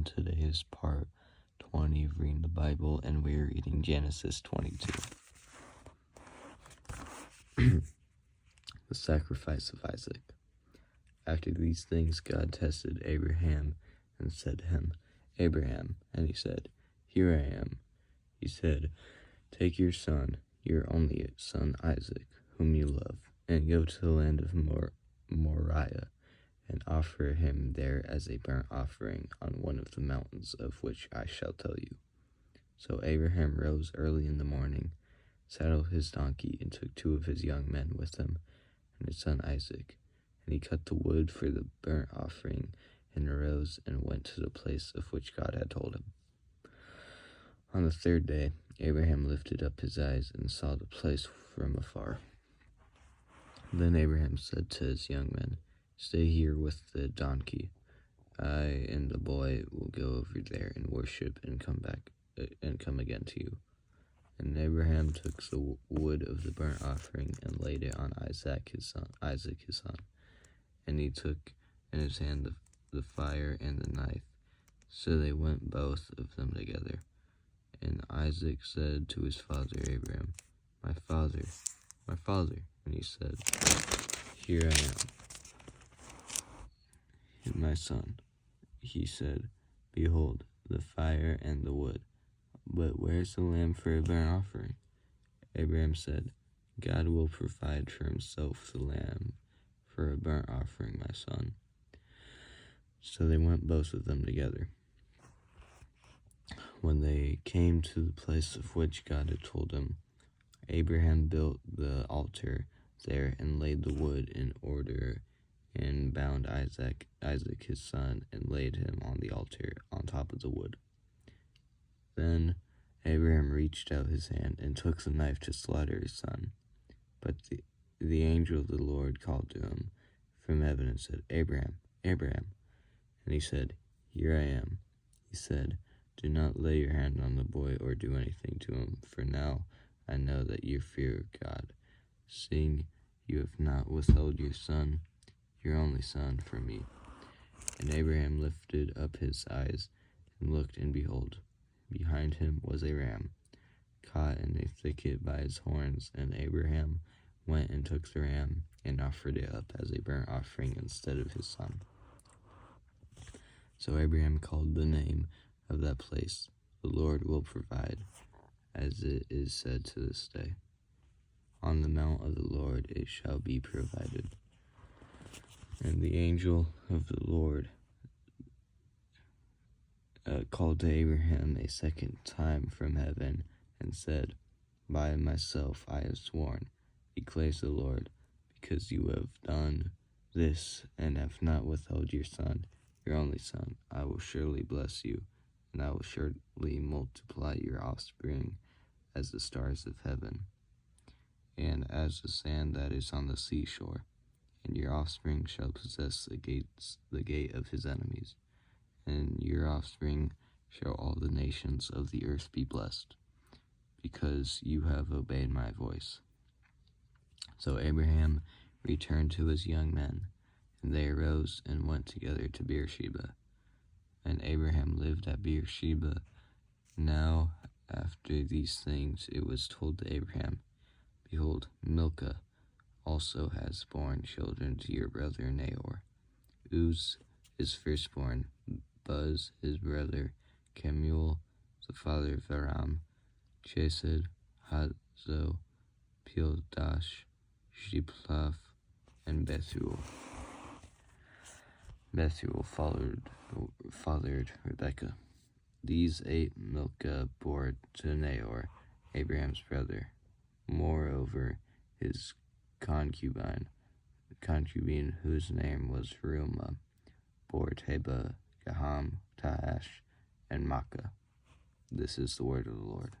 everyone. Today is part 20 of reading the Bible, and we're reading Genesis 22. The sacrifice of Isaac. After these things, God tested Abraham and said to him, "Abraham," and he said, "Here I am." He said, "Take your son, your only son Isaac, whom you love, and go to the land of Moriah, and offer him there as a burnt offering on one of the mountains of which I shall tell you." So Abraham rose early in the morning, saddled his donkey, and took 2 of his young men with him, and his son Isaac. And he cut the wood for the burnt offering, and arose and went to the place of which God had told him. On the 3rd day, Abraham lifted up his eyes and saw the place from afar. Then Abraham said to his young men, "Stay here with the donkey. I and the boy will go over there and worship and come again to you." And Abraham took the wood of the burnt offering and laid it on Isaac his son. And he took in his hand the fire and the knife. So they went both of them together. And Isaac said to his father Abraham, "My father, my father." And he said, "Here I am." "My son," he said, "behold, the fire and the wood, but where's the lamb for a burnt offering?" Abraham said, "God will provide for himself the lamb for a burnt offering, my son." So they went both of them together. When they came to the place of which God had told him, Abraham built the altar there and laid the wood in order and bound Isaac his son, and laid him on the altar on top of the wood. Then Abraham reached out his hand and took the knife to slaughter his son. But the angel of the Lord called to him from heaven and said, "Abraham, Abraham." And he said, "Here I am." He said, "Do not lay your hand on the boy or do anything to him, for now I know that you fear God, seeing you have not withheld your son, your only son, from me." And Abraham lifted up his eyes and looked, and behold, behind him was a ram, caught in a thicket by his horns. And Abraham went and took the ram and offered it up as a burnt offering instead of his son. So Abraham called the name of that place, "The Lord will provide," as it is said to this day, "On the mount of the Lord it shall be provided." And the angel of the Lord called to Abraham a second time from heaven and said, "By myself I have sworn, declares the Lord, because you have done this and have not withheld your son, your only son, I will surely bless you, and I will surely multiply your offspring as the stars of heaven, and as the sand that is on the seashore. And your offspring shall possess the gate of his enemies. And your offspring shall all the nations of the earth be blessed, because you have obeyed my voice." So Abraham returned to his young men, and they arose and went together to Beersheba. And Abraham lived at Beersheba. Now after these things it was told to Abraham, "Behold, Milcah also has borne children to your brother Nahor. Uz his firstborn, Buz his brother, Kemuel the father of Aram, Chesed, Hazo, Pildash, Shiphlaf, and Bethuel. Bethuel fathered Rebekah. These 8 Milcah bore to Nahor, Abraham's brother. Moreover, his concubine, whose name was Reumah, bore Teba, Gaham, Tahash, and Makkah. This is the word of the Lord.